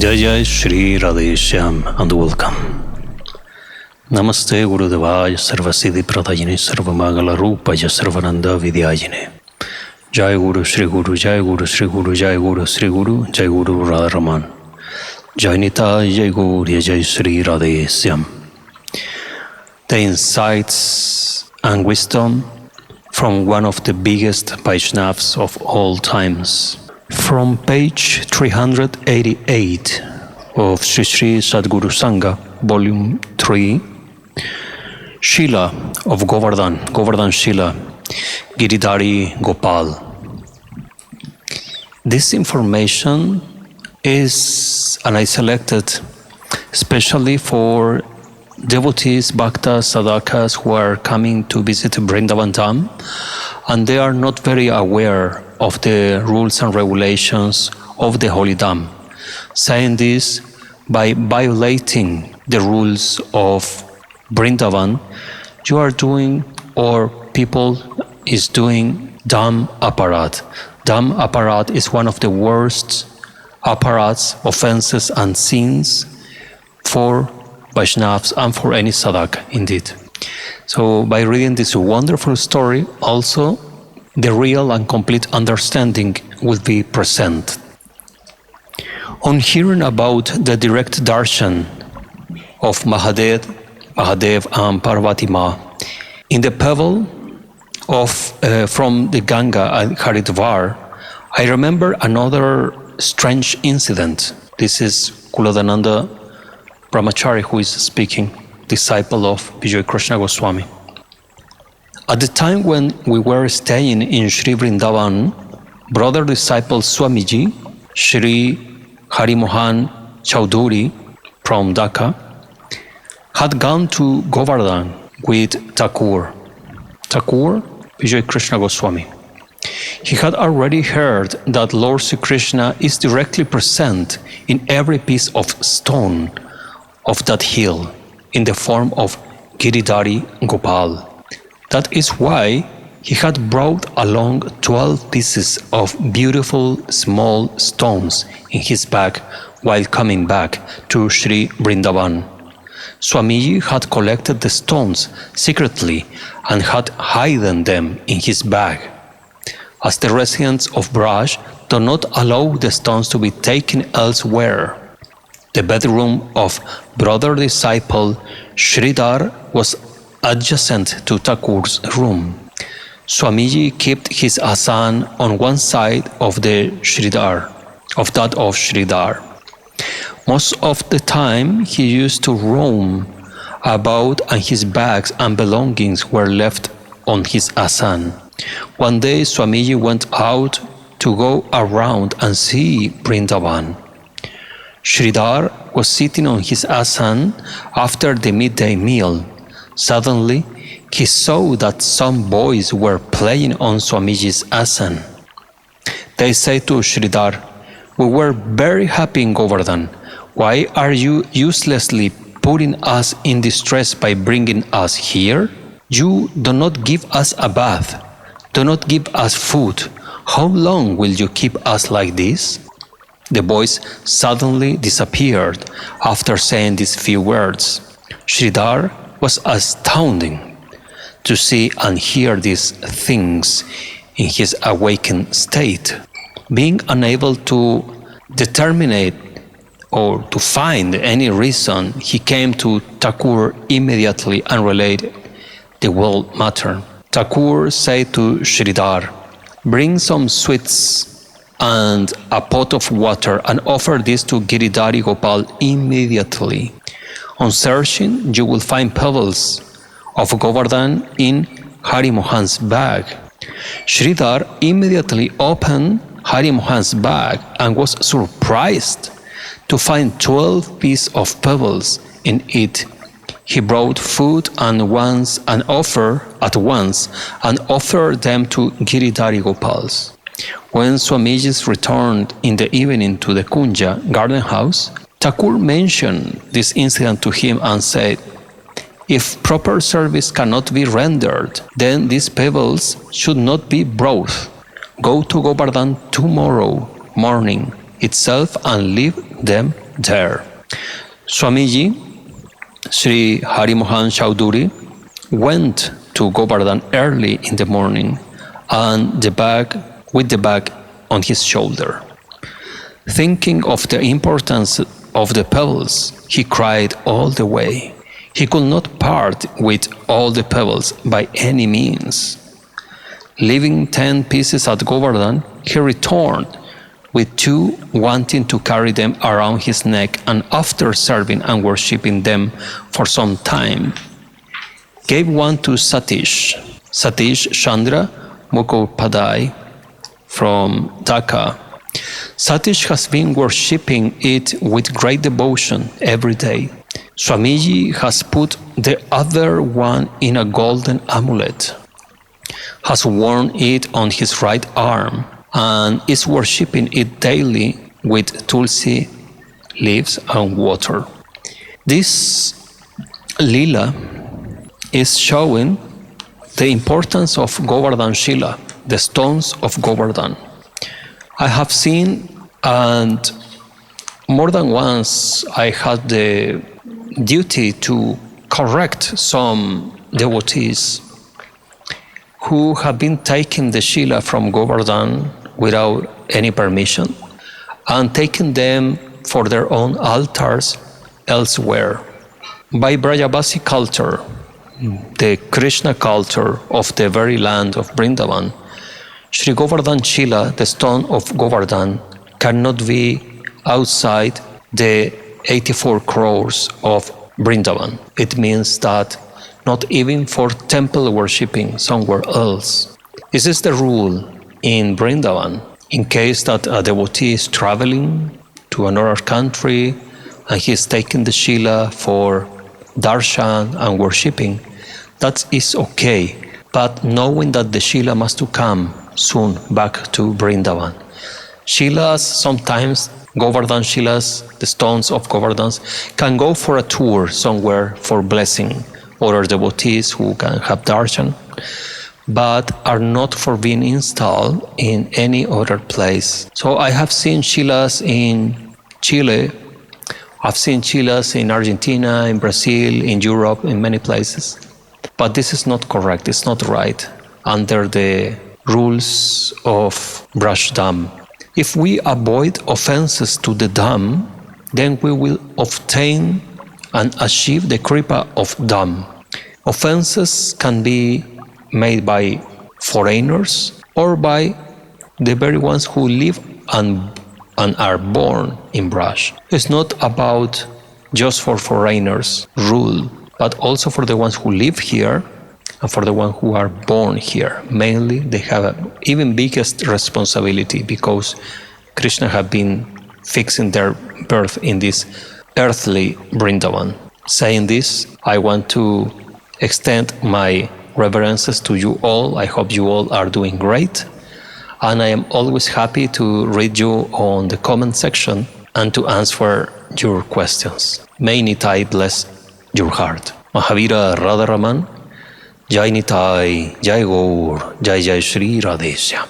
Jay Sri Radheshyam and welcome. Namaste Gurudevaya Sarvasiddhi Pradayini Sarvamangala Rupaya Sarvananda Vidyayini. Jai Guru Sri Guru, Jai Guru Sri Guru, Jai Guru Sri Guru, Jai Guru Radha Raman. Jai Nita, Jai Guru, Jai Sri Radheshyam. The insights and wisdom from one of the biggest Vaishnavas of all times. From page 388 of Sri Sri Sadguru Sangha, volume 3, Shila of Govardhan Shila, Giridhari Gopal. This information is, and I selected especially for devotees, bhaktas, sadhakas who are coming to visit Vrindavan Dham, and they are not very aware of the rules and regulations of the Holy Dham. Saying this, by violating the rules of Vrindavan, you are doing, or people is doing, Dham aparat. Dham aparat is one of the worst aparats, offenses and sins for Vaishnavas and for any sadhaka indeed. So by reading this wonderful story, also the real and complete understanding will be present. On hearing about the direct darshan of Mahadev and Parvati Ma in the pebble from the Ganga at Haridwar, I remember another strange incident. This is Kuladhananda Brahmachari who is speaking, disciple of Vijay Krishna Goswami. At the time when we were staying in Sri Vrindavan, brother disciple Swamiji, Sri Hari Mohan Chaudhuri from Dhaka, had gone to Govardhan with Thakur, Vijay Krishna Goswami. He had already heard that Lord Sri Krishna is directly present in every piece of stone of that hill in the form of Giridhari Gopal. That is why he had brought along 12 pieces of beautiful small stones in his bag while coming back to Sri Vrindavan. Swamiji had collected the stones secretly and had hidden them in his bag, as the residents of Braj do not allow the stones to be taken elsewhere. The bedroom of brother disciple Sridhar was adjacent to Thakur's room. Swamiji kept his asan on one side of that of Sridhar. Most of the time he used to roam about and his bags and belongings were left on his asan. One day Swamiji went out to go around and see Vrindavan. Sridhar was sitting on his asan after the midday meal. Suddenly, he saw that some boys were playing on Swamiji's asan. They said to Sridhar, "We were very happy in Govardhan. Why are you uselessly putting us in distress by bringing us here? You do not give us a bath, do not give us food. How long will you keep us like this?" The boys suddenly disappeared after saying these few words. Sridhar was astounding to see and hear these things in his awakened state. Being unable to determine or to find any reason, he came to Thakur immediately and related the whole matter. Thakur said to Sridhar, "Bring some sweets and a pot of water and offer this to Giridhari Gopal immediately. On searching, you will find pebbles of Govardhan in Hari Mohan's bag." Sridhar immediately opened Hari Mohan's bag and was surprised to find 12 pieces of pebbles in it. He brought food and offered them to Giridhari Gopals. When Swamiji returned in the evening to the Kunja garden house, Thakur mentioned this incident to him and said, "If proper service cannot be rendered, then these pebbles should not be brought. Go to Govardhan tomorrow morning itself and leave them there. Swamiji, Sri Hari Mohan Chaudhuri, went to Govardhan early in the morning and with the bag on his shoulder. Thinking of the importance of the pebbles, he cried all the way. He could not part with all the pebbles by any means. Leaving 10 pieces at Govardhan, he returned with 2, wanting to carry them around his neck, and after serving and worshipping them for some time, gave one to Satish Chandra Mukhopadhyay from Dhaka. Satish has been worshipping it with great devotion every day. Swamiji has put the other one in a golden amulet, has worn it on his right arm, and is worshipping it daily with tulsi leaves and water. This lila is showing the importance of Govardhan Shila, the stones of Govardhan. I have seen, and more than once I had the duty to correct some devotees who have been taking the Shila from Govardhan without any permission and taking them for their own altars elsewhere. By Brajavasi culture, the Krishna culture of the very land of Vrindavan, Sri Govardhan Shila, the stone of Govardhan, cannot be outside the 84 crores of Vrindavan. It means that not even for temple worshipping somewhere else. This is the rule in Vrindavan. In case that a devotee is traveling to another country and he is taking the Shila for darshan and worshipping, that is okay. But knowing that the Shila must to come soon back to Vrindavan. Shilas, sometimes Govardhan Shilas, the stones of Govardhans, can go for a tour somewhere for blessing other devotees who can have darshan, but are not for being installed in any other place. So I have seen Shilas in Chile, I've seen Shilas in Argentina, in Brazil, in Europe, in many places. But this is not correct, it's not right under the rules of Dham. If we avoid offenses to the Dham, then we will obtain and achieve the Kripa of Dham. Offenses can be made by foreigners or by the very ones who live and are born in Braj. It's not about just for foreigners rule, but also for the ones who live here and for the ones who are born here. Mainly, they have an even biggest responsibility because Krishna have been fixing their birth in this earthly Vrindavan. Saying this, I want to extend my reverences to you all. I hope you all are doing great. And I am always happy to read you on the comment section and to answer your questions. May Nitai bless your heart. Mahavira Radharaman, Jai Nitai, Jai Gaur, Jai Jai Sri Radheshyam.